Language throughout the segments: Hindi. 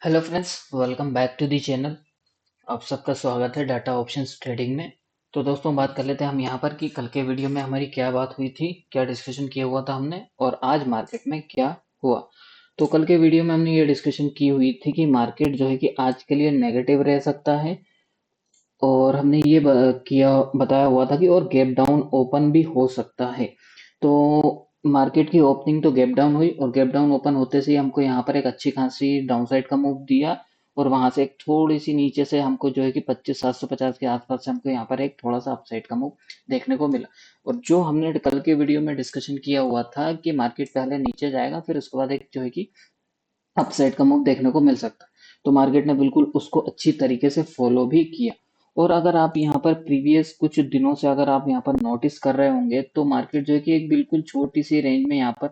Hello friends, welcome back to the channel. आप सबका स्वागत है डाटा ऑप्शंस ट्रेडिंग में। तो दोस्तों, बात कर लेते हैं हम यहाँ पर कि कल के वीडियो में हमारी क्या बात हुई थी, क्या डिस्कशन किया हुआ था हमने और आज मार्केट में क्या हुआ। तो कल के वीडियो में हमने ये डिस्कशन की हुई थी कि मार्केट जो है कि आज के लिए नेगेटिव रह सकता है और हमने ये बताया हुआ था कि और गैप डाउन ओपन भी हो सकता है। तो मार्केट की ओपनिंग तो गैप डाउन हुई और गैप डाउन ओपन होते से ही हमको यहाँ पर एक अच्छी खासी डाउन साइड का मूव दिया और वहां से एक थोड़ी सी नीचे से हमको जो है कि 25,750 के आसपास से हमको यहाँ पर एक थोड़ा सा अपसाइड का मूव देखने को मिला। और जो हमने कल के वीडियो में डिस्कशन किया हुआ था कि मार्केट पहले नीचे जाएगा, फिर उसके बाद एक जो है कि अपसाइड का मूव देखने को मिल सकता है। तो मार्केट ने बिल्कुल उसको अच्छी तरीके से फॉलो भी किया। और अगर आप यहाँ पर प्रीवियस कुछ दिनों से अगर आप यहाँ पर नोटिस कर रहे होंगे तो मार्केट जो है कि एक बिल्कुल छोटी सी रेंज में यहाँ पर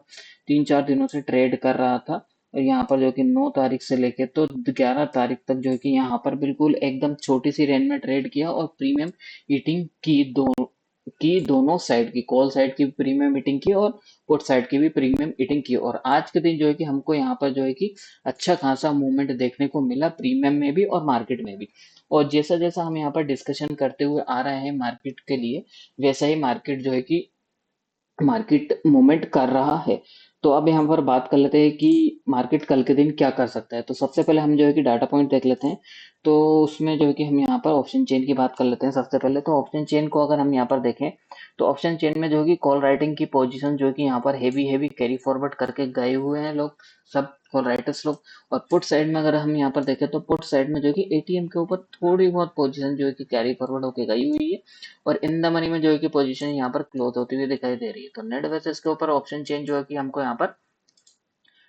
3-4 दिनों से ट्रेड कर रहा था। और यहाँ पर जो कि 9 तारीख से लेके तो 11 तारीख तक जो है कि यहाँ पर बिल्कुल एकदम छोटी सी रेंज में ट्रेड किया और प्रीमियम ईटिंग की दोनों साइड की, कॉल साइड की प्रीमियम ईटिंग की और पुट साइड की भी प्रीमियम ईटिंग की। और आज के दिन जो है कि हमको यहाँ पर जो है कि अच्छा खासा मूवमेंट देखने को मिला प्रीमियम में भी और मार्केट में भी। और जैसा जैसा हम यहाँ पर डिस्कशन करते हुए आ रहे हैं मार्केट के लिए, वैसा ही मार्केट जो है कि मार्केट मूवमेंट कर रहा है। तो अब यहाँ पर बात कर लेते हैं कि मार्केट कल के दिन क्या कर सकता है। तो सबसे पहले हम जो है कि डाटा पॉइंट देख लेते हैं। तो उसमें जो है कि हम यहाँ पर ऑप्शन चेन की बात कर लेते हैं। सबसे पहले तो ऑप्शन चेन को अगर हम यहाँ पर देखें तो ऑप्शन चेन में जो है कि कॉल राइटिंग की पोजीशन जो है कि यहाँ पर हेवी हेवी कैरी फॉरवर्ड करके गए हुए हैं लोग, सब कॉल राइटर्स लोग। और पुट साइड में अगर हम यहाँ पर देखें तो पुट साइड में जो है कि एटीएम के ऊपर थोड़ी बहुत पोजीशन जो है कि कैरी फॉरवर्ड होकर गई हुई है। और इन द मनी में जो है कि पोजीशन यहाँ पर क्लोज होती हुई दिखाई दे रही है। तो नेट बेसिस के ऊपर ऑप्शन चेन जो है कि हमको यहाँ पर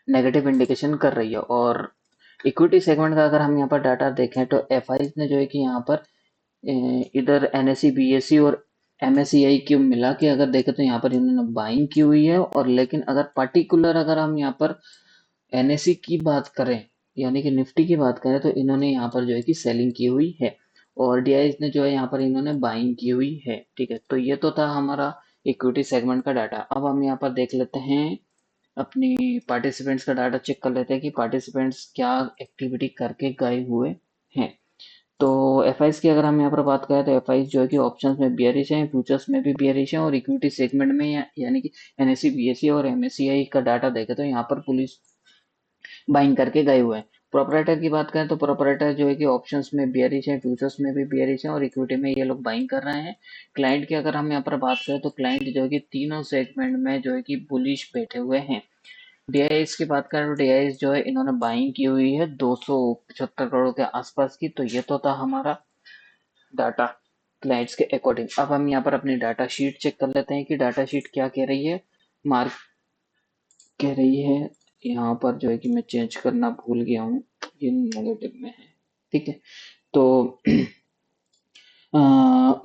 नेगेटिव इंडिकेशन कर रही है। और इक्विटी सेगमेंट का अगर हम यहाँ पर डाटा देखें तो एफ ने जो है कि यहाँ पर इधर एनएससी बीएससी और एमएससीआई की मिला के अगर देखें तो यहाँ पर इन्होंने बाइंग की हुई है। और लेकिन अगर पर्टिकुलर अगर हम यहाँ पर एनएससी की बात करें, यानी कि निफ्टी की बात करें, तो इन्होंने यहाँ पर जो है कि सेलिंग की हुई है और डीआईएस ने जो है यहाँ पर इन्होंने बाइंग की हुई है। ठीक है, तो ये तो था हमारा इक्विटी सेगमेंट का डाटा। अब हम यहाँ पर देख लेते हैं अपनी पार्टिसिपेंट्स का डाटा, चेक कर लेते हैं कि पार्टिसिपेंट्स क्या एक्टिविटी करके गए हुए हैं। तो एफ की अगर हम यहाँ पर बात करें तो एफ जो है कि ऑप्शंस में बियरिश है, फ्यूचर्स में भी बियरिश है और इक्विटी सेगमेंट में यानी कि एनएससी बीएससी और एमएससीआई का डाटा देखें तो यहाँ पर पुलिस बाइंग करके गए हुए हैं। प्रोपराइटर की बात करें तो प्रोपराइटर जो है कि ऑप्शंस में बियरिश है, फ्यूचर्स में भी बियरिश है और इक्विटी में ये लोग बाइंग कर रहे हैं। क्लाइंट की अगर हम यहाँ पर बात करें तो क्लाइंट जो है कि तीनों सेगमेंट में जो है कि बुलिश बैठे हुए हैं। डीआईएस की बात करें तो डीआईएस जो है इन्होंने बाइंग की हुई है 275 करोड़ के आसपास की। तो ये तो था हमारा डाटा क्लाइंट्स के अकॉर्डिंग। अब हम यहाँ पर अपनी डाटा शीट चेक कर लेते हैं कि डाटा शीट क्या कह रही है। मार्क कह रही है यहाँ पर जो है कि मैं चेंज करना भूल गया हूँ, ये नेगेटिव में है। ठीक है, तो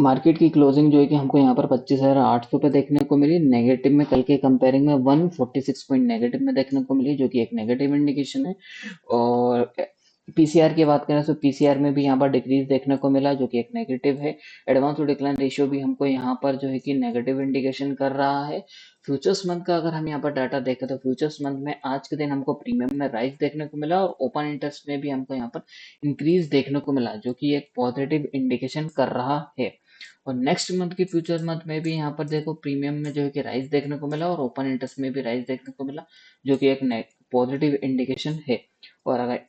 मार्केट की क्लोजिंग जो है कि हमको यहाँ पर 25,800 पे देखने को मिली। नेगेटिव में कल के कंपेयरिंग में 146 पॉइंट नेगेटिव में देखने को मिली, जो कि एक नेगेटिव इंडिकेशन है। और पीसीआर की बात करें तो पीसीआर में भी यहाँ पर डिक्रीज देखने को मिला, जो कि एक नेगेटिव है। एडवांस टू डिक्लाइन रेशियो भी हमको यहाँ पर जो है कि नेगेटिव इंडिकेशन कर रहा है। फ्यूचर्स मंथ का अगर हम यहाँ पर डाटा देखें तो फ्यूचर्स मंथ में आज के दिन हमको प्रीमियम में राइज देखने को मिला और ओपन इंटरेस्ट में भी हमको यहाँ पर इंक्रीज देखने को मिला, जो कि एक पॉजिटिव इंडिकेशन कर रहा है। और नेक्स्ट मंथ की फ्यूचर मंथ में भी यहाँ पर देखो प्रीमियम में जो है कि राइज देखने को मिला और ओपन इंटरेस्ट में भी राइज देखने को मिला, जो कि एक पॉजिटिव इंडिकेशन है। और अगर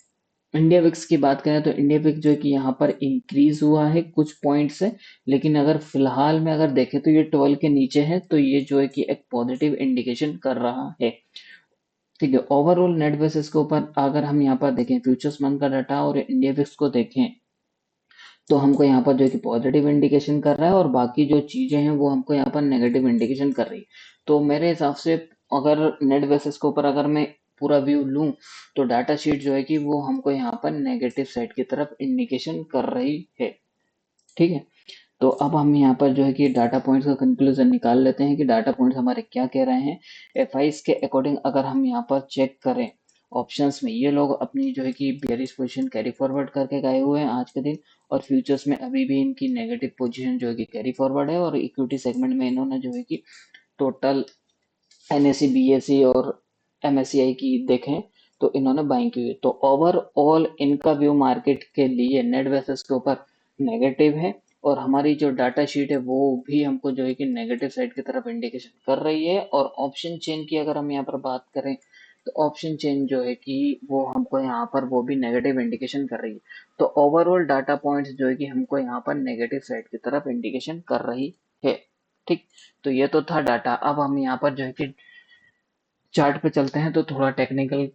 इंडिया विक्स की बात करें तो इंडिया विक्स जो है कि यहाँ पर इंक्रीज हुआ है कुछ पॉइंट से, लेकिन अगर फिलहाल में अगर देखें तो ये 12 के नीचे है। तो ये जो है कि एक पॉजिटिव इंडिकेशन कर रहा है। ठीक है, ओवरऑल नेट बेसिस के ऊपर अगर हम यहाँ पर देखें फ्यूचर्स मंथ का डाटा और इंडिया विक्स को देखें तो हमको यहाँ पर जो है कि पॉजिटिव इंडिकेशन कर रहा है और बाकी जो चीजें हैं वो हमको यहाँ पर नेगेटिव इंडिकेशन कर रही है। तो मेरे हिसाब से अगर नेट बेसिस के ऊपर अगर मैं पूरा व्यू लूं तो डाटा शीट जो है कि वो हमको यहाँ पर नेगेटिव साइड की तरफ इंडिकेशन कर रही है। ठीक है, तो अब हम यहाँ पर जो है कि डाटा पॉइंट्स का कंक्लूजन निकाल लेते हैं कि डाटा पॉइंट्स हमारे क्या कह रहे हैं। एफ के अकॉर्डिंग अगर हम यहाँ पर चेक करें ऑप्शंस में, ये लोग अपनी जो है कि बेयरिश पोजीशन कैरी फॉरवर्ड करके गए हुए हैं आज के दिन। और फ्यूचर्स में अभी भी इनकी नेगेटिव पोजीशन जो है कि कैरी फॉरवर्ड है। और इक्विटी सेगमेंट में इन्होंने जो है कि टोटल एनएससी बीएससी और एमएससीआई की देखें तो इन्होंने बाइंग की हुई। तो ओवरऑल इनका व्यू मार्केट के लिए नेट बेसिस के ऊपर नेगेटिव है, और हमारी जो डाटा शीट है वो भी हमको जो है कि नेगेटिव साइड की तरफ इंडिकेशन कर रही है। और ऑप्शन चेन की अगर हम यहाँ पर बात करें, तो ऑप्शन चेन जो है कि वो हमको यहाँ पर वो भी नेगेटिव इंडिकेशन कर रही है। तो ओवरऑल डाटा पॉइंट्स जो है कि हमको यहाँ पर नेगेटिव साइड की तरफ इंडिकेशन कर रही है। ठीक, तो ये तो था डाटा। अब हम यहाँ पर जो है कि चार्ट पे चलते हैं, तो थोड़ा टेक्निकल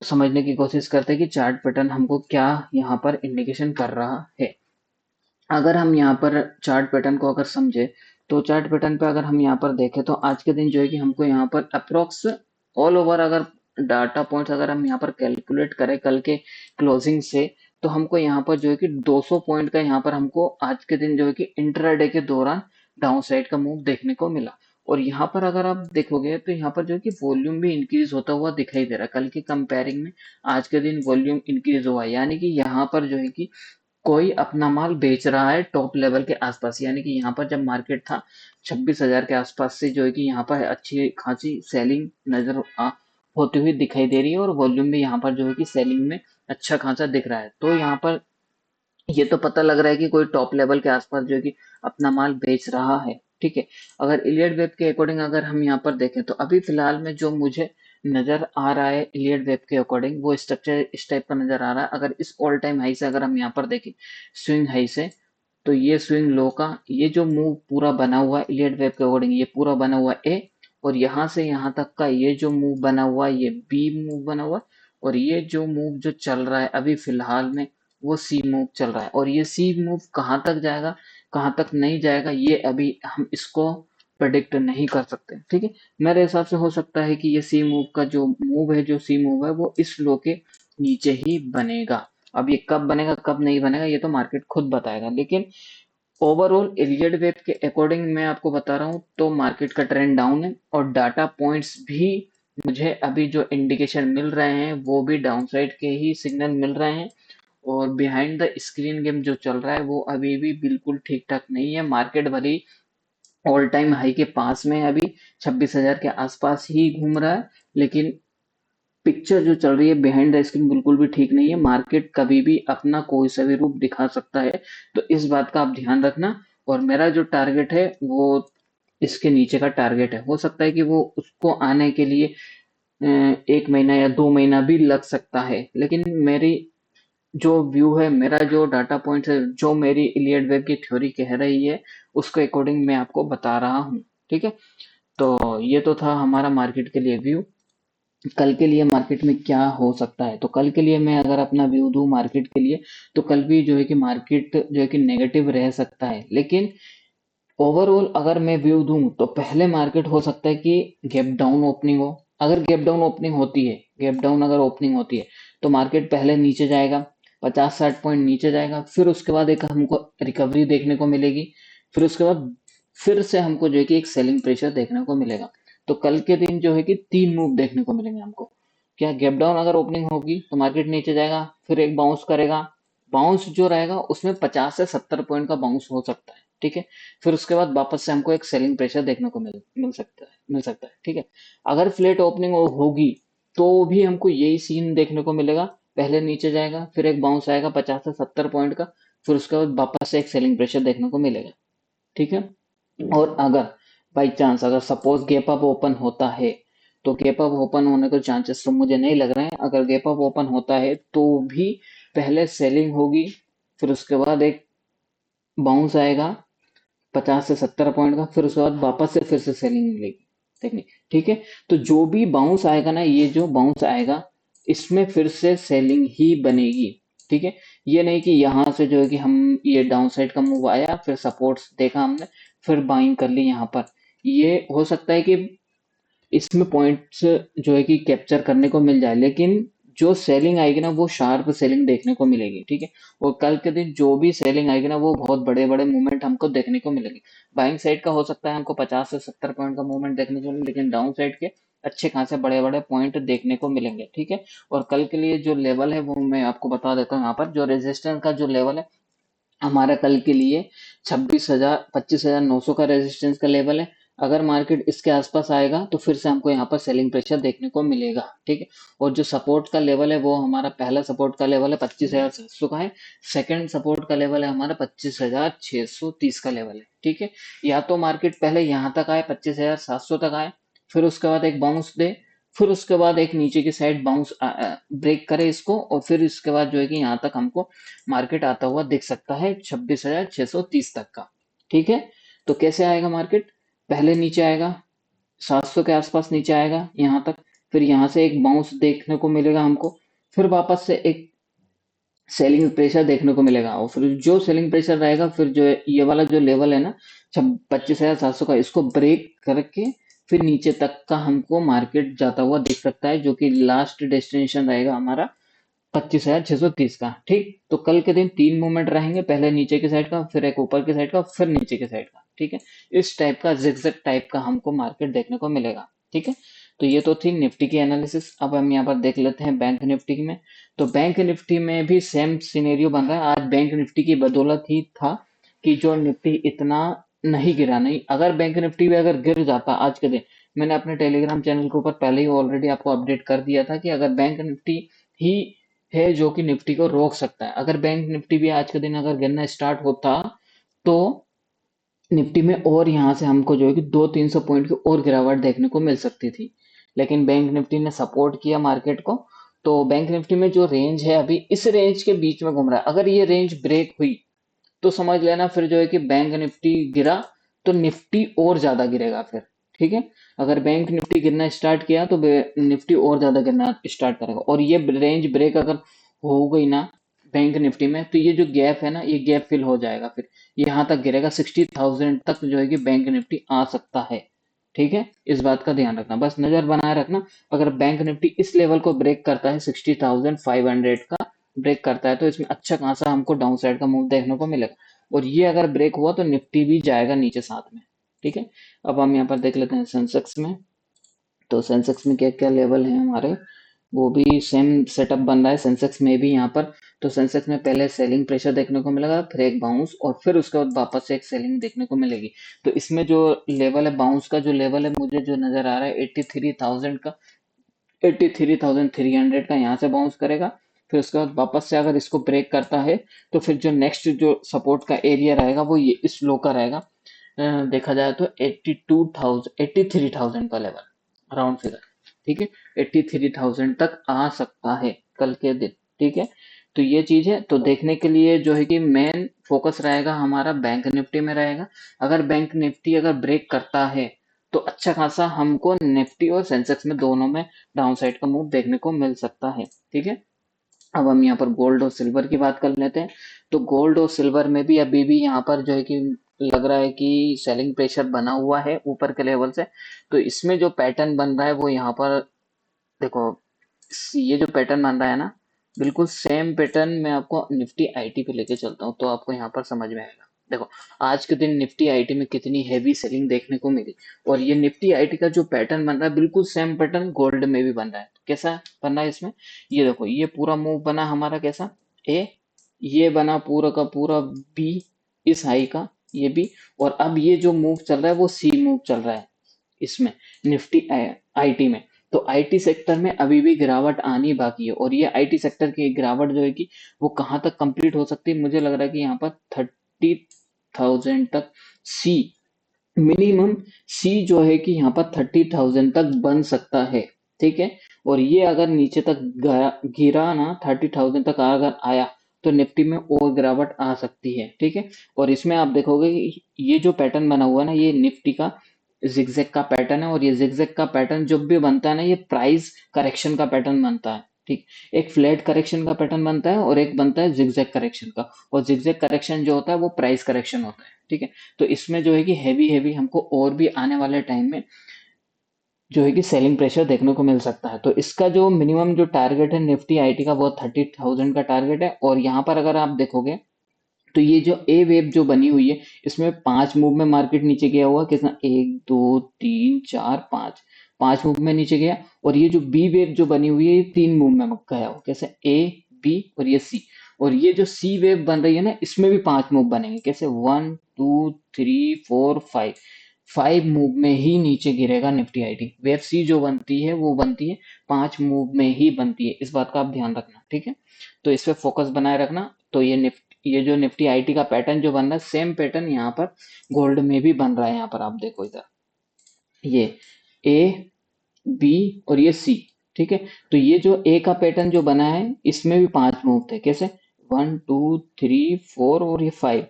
समझने की कोशिश करते हैं कि चार्ट पैटर्न हमको क्या यहाँ पर इंडिकेशन कर रहा है। अगर हम यहाँ पर चार्ट पैटर्न को अगर समझे, तो चार्ट पैटर्न पे अगर हम यहाँ पर देखें, तो आज के दिन जो है कि हमको यहाँ पर अप्रोक्स ऑल ओवर अगर डाटा पॉइंट्स अगर हम यहाँ पर कैलकुलेट करें कल के क्लोजिंग से, तो हमको यहाँ पर जो है कि 200 पॉइंट का यहाँ पर हमको आज के दिन जो है कि इंट्राडे के दौरान डाउन साइड का मूव देखने को मिला। और यहाँ पर अगर आप देखोगे, तो यहाँ पर जो है कि वॉल्यूम भी इंक्रीज होता हुआ दिखाई दे रहा है। कल के कंपेयरिंग में आज के दिन वॉल्यूम इंक्रीज हुआ है, यानी कि यहाँ पर जो है कि कोई अपना माल बेच रहा है टॉप लेवल के आसपास। यानी कि यहाँ पर जब मार्केट था 26,000 के आसपास से जो है कि यहाँ पर अच्छी खासी सेलिंग होती हुई दिखाई दे रही है, और वॉल्यूम भी यहाँ पर जो है कि सेलिंग में अच्छा खासा दिख रहा है। तो यहाँ पर ये तो पता लग रहा है कि कोई टॉप लेवल के आसपास जो है कि अपना माल बेच रहा है। ठीक है, अगर इलियड वेब के अकॉर्डिंग अगर हम यहाँ पर देखें, तो अभी फिलहाल में जो मुझे नजर आ रहा है इलियड वेब के अकॉर्डिंग, वो स्ट्रक्चर इस टाइप का नजर आ रहा है। अगर इस ऑल टाइम हाई से अगर हम यहाँ पर देखें, स्विंग हाई से, तो ये स्विंग लो का ये जो मूव पूरा बना हुआ है इलियड वेब के अकॉर्डिंग, ये पूरा बना हुआ है ए, और यहाँ से यहाँ तक का ये जो मूव बना हुआ है ये बी मूव बना हुआ है, और ये जो मूव जो चल रहा है अभी फिलहाल में वो सी मूव चल रहा है। और ये सी मूव कहाँ तक जाएगा, कहाँ तक नहीं जाएगा, ये अभी हम इसको प्रेडिक्ट नहीं कर सकते। ठीक है, मेरे हिसाब से हो सकता है कि ये सी मूव का जो मूव है, जो सी मूव है वो इस लो के नीचे ही बनेगा। अब ये कब बनेगा कब नहीं बनेगा ये तो मार्केट खुद बताएगा, लेकिन ओवरऑल इलियड वेब के अकॉर्डिंग मैं आपको बता रहा हूँ तो मार्केट का ट्रेंड डाउन है, और डाटा पॉइंट्स भी मुझे अभी जो इंडिकेशन मिल रहे हैं वो भी डाउन साइड के ही सिग्नल मिल रहे हैं। और बिहाइंड द स्क्रीन गेम जो चल रहा है वो अभी भी बिल्कुल ठीक ठाक नहीं है। मार्केट भले ऑल टाइम हाई के पास में है, अभी 26,000 के आसपास ही घूम रहा है, लेकिन पिक्चर जो चल रही है बिहाइंड द स्क्रीन बिल्कुल भी ठीक नहीं है। मार्केट कभी भी अपना कोई सा भी रूप दिखा सकता है, तो इस बात का आप ध्यान रखना। और मेरा जो टारगेट है वो इसके नीचे का टारगेट है। हो सकता है कि वो उसको आने के लिए 1 महीना या 2 महीना भी लग सकता है, लेकिन मेरी जो व्यू है, मेरा जो डाटा पॉइंट है, जो मेरी इलियड वेब की थ्योरी कह रही है, उसके अकॉर्डिंग मैं आपको बता रहा हूँ। ठीक है, तो ये तो था हमारा मार्केट के लिए व्यू। कल के लिए मार्केट में क्या हो सकता है, तो कल के लिए मैं अगर अपना व्यू दूं मार्केट के लिए, तो कल भी जो है कि मार्केट जो है कि नेगेटिव रह सकता है। लेकिन ओवरऑल अगर मैं व्यू दूं, तो पहले मार्केट हो सकता है कि गैप डाउन ओपनिंग हो। अगर गैप डाउन ओपनिंग होती है, गैप डाउन अगर ओपनिंग होती है, तो मार्केट पहले नीचे जाएगा, 50-60 पॉइंट नीचे जाएगा, फिर उसके बाद एक हमको रिकवरी देखने को मिलेगी, फिर उसके बाद फिर से हमको जो है कि एक सेलिंग प्रेशर देखने को मिलेगा। तो कल के दिन जो है कि 3 मूव देखने को मिलेंगे हमको। क्या गैप डाउन अगर ओपनिंग होगी तो मार्केट नीचे जाएगा, फिर एक बाउंस करेगा, बाउंस जो रहेगा उसमें 50 से 70 पॉइंट का बाउंस हो सकता है। ठीक है, फिर उसके बाद वापस से हमको एक सेलिंग प्रेशर देखने को मिल सकता है। ठीक है, अगर फ्लैट ओपनिंग होगी तो भी हमको यही सीन देखने को मिलेगा। पहले नीचे जाएगा, फिर एक बाउंस आएगा 50 से 70 पॉइंट का, फिर उसके बाद वापस से एक सेलिंग प्रेशर देखने को मिलेगा। ठीक है, और अगर बाई चांस अगर सपोज गैप अप ओपन होता है, तो गैप अप ओपन होने के चांसेस तो मुझे नहीं लग रहे हैं। अगर गैप अप ओपन होता है तो भी पहले सेलिंग होगी, फिर उसके बाद एक बाउंस आएगा 50 से 70 पॉइंट का, फिर उसके बाद वापस से फिर से सेलिंग मिलेगी देखने। ठीक है, तो जो भी बाउंस आएगा ना, ये जो बाउंस आएगा इसमें फिर से सेलिंग ही बनेगी। ठीक है, ये नहीं कि यहाँ से जो है कि हम ये डाउन साइड का मूव आया, फिर सपोर्ट्स देखा हमने, फिर बाइंग कर ली यहाँ पर। ये हो सकता है कि इसमें पॉइंट्स जो है कि कैप्चर करने को मिल जाए, लेकिन जो सेलिंग आएगी ना वो शार्प सेलिंग देखने को मिलेगी। ठीक है, और कल के दिन जो भी सेलिंग आएगी ना वो बहुत बड़े बड़े मूवमेंट हमको देखने को मिलेंगे। बाइंग साइड का हो सकता है हमको 50 से 70 पॉइंट का मूवमेंट देखने को मिले, लेकिन डाउन साइड के अच्छे खासे बड़े बड़े पॉइंट देखने को मिलेंगे। ठीक है, और कल के लिए जो लेवल है वो मैं आपको बता देता हूँ। यहाँ पर जो रेजिस्टेंस का जो लेवल है हमारा कल के लिए 26,000 25,900 का रेजिस्टेंस का लेवल है। अगर मार्केट इसके आसपास आएगा तो फिर से हमको यहाँ पर सेलिंग प्रेशर देखने को मिलेगा, ठीक है। और जो सपोर्ट का लेवल है वो हमारा पहला सपोर्ट का लेवल है 25,700 का है। सेकंड सपोर्ट का लेवल है हमारा 25,630 का लेवल है, ठीक है। या तो मार्केट पहले यहाँ तक आए 25,700 तक आए, फिर उसके बाद एक बाउंस दे, फिर उसके बाद एक नीचे की साइड बाउंस ब्रेक करे इसको, और फिर इसके बाद जो है कि यहाँ तक हमको मार्केट आता हुआ दिख सकता है 26,630 तक का, ठीक है। तो कैसे आएगा मार्केट? पहले नीचे आएगा 700 के आसपास, नीचे आएगा यहाँ तक, फिर यहाँ से एक बाउंस देखने को मिलेगा हमको, फिर वापस से एक सेलिंग प्रेशर देखने को मिलेगा, और फिर जो सेलिंग प्रेशर रहेगा फिर जो है ये वाला जो लेवल है ना 25,700 का, इसको ब्रेक करके फिर नीचे तक का हमको मार्केट जाता हुआ दिख सकता है, जो कि लास्ट डेस्टिनेशन रहेगा हमारा 25,630 का, ठीक। तो कल के दिन 3 मूवमेंट रहेंगे, पहले नीचे की साइड का, फिर एक ऊपर की साइड का, फिर नीचे की साइड का, ठीक है। इस टाइप का जिगजैग टाइप का हमको मार्केट देखने को मिलेगा, ठीक है। तो ये तो थी निफ्टी की एनालिसिस। अब हम यहाँ पर देख लेते हैं बैंक निफ्टी में। तो बैंक निफ्टी में भी सेम सिनेरियो बन रहा है। आज बैंक निफ्टी की बदौलत ही था कि जो निफ्टी इतना नहीं गिरा, नहीं अगर बैंक निफ्टी भी अगर गिर जाता आज के दिन, मैंने अपने टेलीग्राम चैनल के ऊपर पहले ही ऑलरेडी आपको अपडेट कर दिया था कि अगर बैंक निफ्टी ही है जो कि निफ्टी को रोक सकता है, अगर बैंक निफ्टी भी आज के दिन अगर गिरना स्टार्ट होता तो निफ्टी में और यहाँ से हमको जो है कि 200-300 पॉइंट की और गिरावट देखने को मिल सकती थी, लेकिन बैंक निफ्टी ने सपोर्ट किया मार्केट को। तो बैंक निफ्टी में जो रेंज है अभी इस रेंज के बीच में घूम रहा है, अगर ये रेंज ब्रेक हुई तो समझ लेना फिर जो है कि बैंक निफ्टी गिरा तो निफ्टी और ज्यादा गिरेगा फिर, ठीक है। अगर बैंक निफ्टी गिरना स्टार्ट किया तो निफ्टी और ज्यादा गिरना स्टार्ट करेगा, और ये रेंज ब्रेक अगर हो गई ना बैंक निफ्टी में, तो ये जो गैप है ना ये गैप फिल हो जाएगा, फिर यहाँ तक गिरेगा 60,000 तक जो है कि बैंक निफ्टी आ सकता है, ठीक है। इस बात का ध्यान रखना, बस नजर बनाए रखना। अगर बैंक निफ्टी इस लेवल को ब्रेक करता है 60,500 का ब्रेक करता है तो इसमें अच्छा खासा हमको डाउन साइड का मूव देखने को मिलेगा, और ये अगर ब्रेक हुआ तो निफ्टी भी जाएगा नीचे साथ में, ठीक है। अब हम यहाँ पर देख लेते हैं सेंसेक्स में। तो सेंसेक्स में क्या क्या लेवल है हमारे, वो भी सेम सेटअप बन रहा है सेंसेक्स में भी यहाँ पर। तो सेंसेक्स में पहले सेलिंग प्रेशर देखने को मिलेगा, फिर एक बाउंस, और फिर उसके बाद वापस से एक सेलिंग देखने को मिलेगी। तो इसमें जो लेवल है बाउंस का, जो लेवल है मुझे जो नजर आ रहा है 83,000 का, 83,300 का यहाँ से बाउंस करेगा। फिर उसके बाद वापस से अगर इसको ब्रेक करता है तो फिर जो नेक्स्ट जो सपोर्ट का एरिया रहेगा वो ये इस लो का रहेगा। देखा जाए तो 83,000 का लेवल राउंड फिगर, ठीक है। 83,000 तक आ सकता है कल के दिन, ठीक है। तो ये चीज है, तो देखने के लिए जो है कि मेन फोकस रहेगा हमारा बैंक निफ्टी में रहेगा। अगर बैंक निफ्टी अगर ब्रेक करता है तो अच्छा खासा हमको निफ्टी और सेंसेक्स में दोनों में डाउन साइड का मूव देखने को मिल सकता है, ठीक है। अब हम यहाँ पर गोल्ड और सिल्वर की बात कर लेते हैं। तो गोल्ड और सिल्वर में भी अभी भी यहाँ पर जो है कि लग रहा है कि सेलिंग प्रेशर बना हुआ है ऊपर के लेवल से। तो इसमें जो पैटर्न बन रहा है वो यहाँ पर देखो, ये जो पैटर्न बन रहा है ना बिल्कुल सेम पैटर्न मैं आपको निफ्टी आईटी पे लेके चलता हूँ तो आपको यहाँ पर समझ में आएगा। देखो आज के दिन निफ्टी आईटी में कितनी हैवी सेलिंग देखने को मिली, और ये निफ्टी आईटी का जो पैटर्न बन रहा है बिल्कुल सेम पैटर्न गोल्ड में भी बन रहा है। कैसा बन रहा है इसमें, ये देखो ये पूरा मूव बना हमारा कैसा ए, ये बना पूरा का पूरा बी, इस हाई का ये भी, और अब ये जो मूव चल रहा है वो सी मूव चल रहा है इसमें निफ्टी आईटी में। तो आईटी सेक्टर में अभी भी गिरावट आनी बाकी है, और ये आईटी सेक्टर की गिरावट जो है कि वो कहाँ तक कंप्लीट हो सकती है, मुझे लग रहा है कि यहाँ पर 30,000 तक सी मिनिमम, सी जो है कि यहाँ पर 30,000 तक बन सकता है, ठीक है। और ये अगर नीचे तक गिरा ना 30,000 तक अगर आया तो निफ्टी में और गिरावट आ सकती है, ठीक है। और इसमें आप देखोगे कि ये जो पैटर्न बना हुआ है ना ये निफ्टी का जिगजैग का पैटर्न है, और ये जिगजैग का पैटर्न जब भी बनता है ना ये प्राइस करेक्शन का पैटर्न बनता है, ठीक। एक फ्लैट करेक्शन का पैटर्न बनता है और एक बनता है जिगजैग करेक्शन का, और जिगजैग करेक्शन जो होता है वो प्राइस करेक्शन होता है, ठीक है। तो इसमें जो है कि हैवी हैवी हमको और भी आने वाले टाइम में जो है कि सेलिंग प्रेशर देखने को मिल सकता है। तो इसका जो मिनिमम जो टारगेट है निफ्टी आईटी का वो 30,000 का टारगेट है, और यहाँ पर अगर आप देखोगे तो ये जो ए वेव जो बनी हुई है इसमें 5 मूव में मार्केट नीचे गया हुआ, कितना 1 2 3 4 5, 5 मूव में नीचे गया। और ये जो बी वेव जो बनी हुई है ये 3 मूव में गया हुआ, कैसे ए बी और ये सी। और ये जो सी वेव बन रही है ना इसमें भी 5 मूव बनेंगे, कैसे 1 2 3 4 5, 5 मूव में ही नीचे गिरेगा निफ्टी आईटी। वेव सी जो बनती है वो बनती है 5 मूव में ही बनती है, इस बात का आप ध्यान रखना, ठीक है। तो इस पे फोकस बनाए रखना। तो ये जो निफ्टी आईटी का पैटर्न जो बन रहा है, सेम पैटर्न यहाँ पर गोल्ड में भी बन रहा है। यहाँ पर आप देखो इधर, ये ए बी और ये सी, ठीक है। तो ये जो ए का पैटर्न जो बना है, इसमें भी 5 मूव थे। कैसे? 1 2 3 4 और ये 5,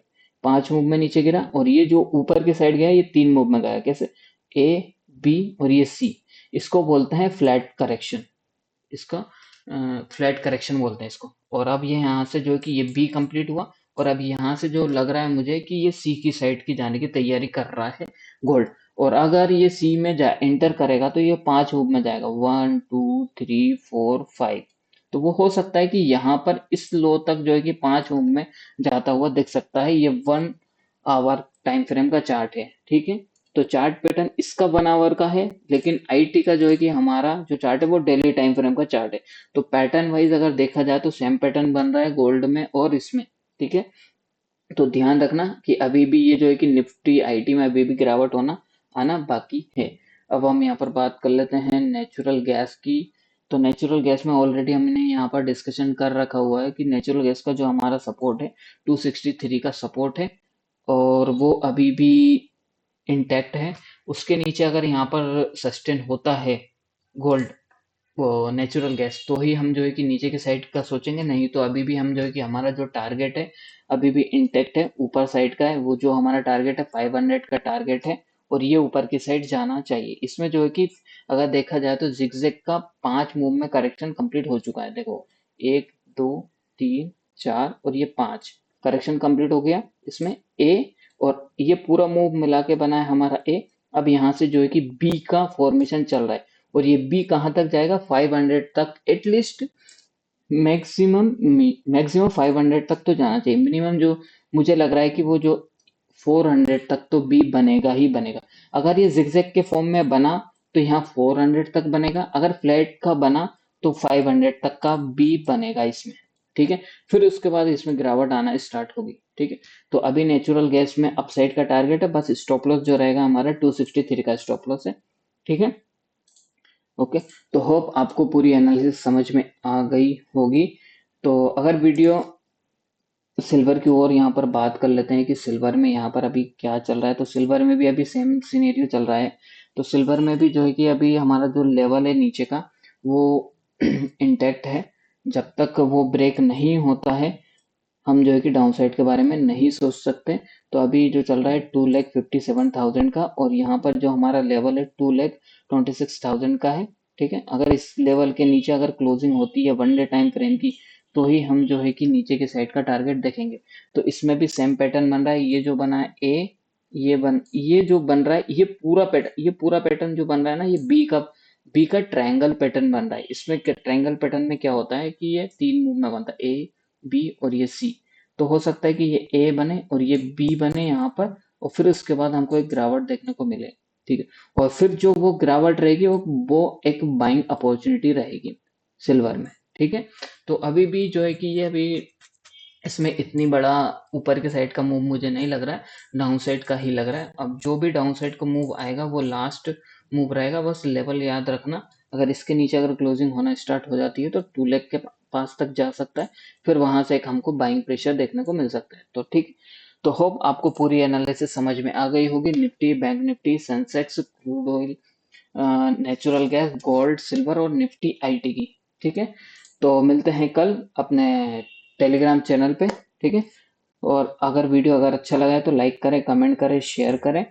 5 मूव में नीचे गिरा। और ये जो ऊपर की साइड गया, ये 3 मूव में गया। कैसे? ए बी और ये सी। इसको बोलते हैं फ्लैट करेक्शन। इसका फ्लैट करेक्शन बोलते हैं इसको। और अब ये यहाँ से जो है कि ये बी कंप्लीट हुआ, और अब यहाँ से जो लग रहा है मुझे कि ये सी की साइड की जाने की तैयारी कर रहा है गोल्ड। और अगर ये सी में जा एंटर करेगा तो ये 5 मूव में जाएगा, 1 2 3 4 5। तो वो हो सकता है कि यहाँ पर इस लो तक जो है कि 5 मूव में जाता हुआ दिख सकता है। ये 1 आवर टाइम फ्रेम का चार्ट है, ठीक है। तो चार्ट पैटर्न इसका 1 आवर का है, लेकिन आईटी का जो है कि हमारा जो चार्ट है वो डेली टाइम फ्रेम का चार्ट है। तो पैटर्न वाइज अगर देखा जाए तो सेम पैटर्न बन रहा है गोल्ड में और इसमें, ठीक है। तो ध्यान रखना कि अभी भी ये जो है कि निफ्टी आईटी में अभी भी गिरावट होना आना बाकी है। अब हम यहाँ पर बात कर लेते हैं नेचुरल गैस की। तो नेचुरल गैस में ऑलरेडी हमने यहाँ पर डिस्कशन कर रखा हुआ है कि नेचुरल गैस का जो हमारा सपोर्ट है 263 का सपोर्ट है, और वो अभी भी इंटैक्ट है। उसके नीचे अगर यहाँ पर सस्टेन होता है गोल्ड, वो नेचुरल गैस, तो ही हम जो है कि नीचे के साइड का सोचेंगे। नहीं तो अभी भी हम जो है कि हमारा जो टारगेट है अभी भी इंटैक्ट है, ऊपर साइड का है। वो जो हमारा टारगेट है 500 का टारगेट है, और ये ऊपर की साइड जाना चाहिए। इसमें जो है कि अगर देखा जाए तो जिगजैग का 5 मूव में करेक्शन कंप्लीट हो चुका है। देखो, 1 2 3 4 और ये 5 करेक्शन कंप्लीट हो गया इसमें ए। और ये पूरा मूव मिला के बना है हमारा ए। अब यहाँ से जो है कि बी का फॉर्मेशन चल रहा है, और ये बी कहाँ तक जाएगा? 500 तक एटलीस्ट। मैक्सिमम मैक्सिमम 500 तक तो जाना चाहिए। मिनिमम जो मुझे लग रहा है कि वो जो 400 तक तो बी बनेगा ही बनेगा। अगर ये जिगजैग के फॉर्म में बना तो यहाँ 400 तक बनेगा। अगर फ्लैट का बना तो 500 तक का बी बनेगा इसमें, ठीक है। फिर उसके बाद इसमें गिरावट आना स्टार्ट होगी, ठीक है। तो अभी नेचुरल गैस में अपसाइड का टारगेट है, बस स्टॉप लॉस जो रहेगा हमारा 263 का स्टॉप लॉस है, ठीक है। ओके। तो होप आपको पूरी एनालिसिस समझ में आ गई होगी। तो अगर वीडियो सिल्वर की ओर यहाँ पर बात कर लेते हैं कि सिल्वर में यहाँ पर अभी क्या चल रहा है। तो सिल्वर में भी अभी सेम सिनेरियो चल रहा है। तो सिल्वर में भी जो है कि अभी हमारा जो लेवल है नीचे का वो इंटैक्ट है। जब तक वो ब्रेक नहीं होता है हम जो है कि डाउन साइड के बारे में नहीं सोच सकते। तो अभी जो चल रहा है 2,57,000 का, और यहाँ पर जो हमारा लेवल है 2,26,000 का है, ठीक है। अगर इस लेवल के नीचे अगर क्लोजिंग होती है 1 डे टाइम फ्रेम की, तो ही हम जो है कि नीचे के साइड का टारगेट देखेंगे। तो इसमें भी सेम पैटर्न बन रहा है। ये जो बना है ए, ये जो बन रहा है, ये पूरा पैटर्न जो बन रहा है ना, ये बी का ट्रायंगल पैटर्न बन रहा है। इसमें ट्रायंगल पैटर्न में क्या होता है कि ये 3 मूव में बनता है, ए बी और ये सी। तो हो सकता है कि ये ए बने और ये बी बने यहाँ पर, और फिर उसके बाद हमको एक गिरावट देखने को मिले, ठीक है। और फिर जो वो गिरावट रहेगी वो एक बाइंग अपॉर्चुनिटी रहेगी सिल्वर में, ठीक है। तो अभी भी जो है कि ये अभी इसमें इतनी बड़ा ऊपर के साइड का मूव मुझे नहीं लग रहा है, डाउन साइड का ही लग रहा है। अब जो भी डाउन साइड का मूव आएगा वो लास्ट मूव रहेगा, बस लेवल याद रखना। अगर इसके नीचे अगर क्लोजिंग होना स्टार्ट हो जाती है तो 2 लाख के पास तक जा सकता है। फिर वहां से एक हमको बाइंग प्रेशर देखने को मिल सकता है। तो ठीक, तो होप आपको पूरी एनालिसिस समझ में आ गई होगी। Nifty, bank Nifty, Sensex, crude oil, natural gas, gold, silver और निफ्टी आईटी की, ठीक है। तो मिलते हैं कल अपने टेलीग्राम चैनल पे, ठीक है। और अगर वीडियो अगर अच्छा लगा है तो लाइक करें, कमेंट करें, शेयर करें।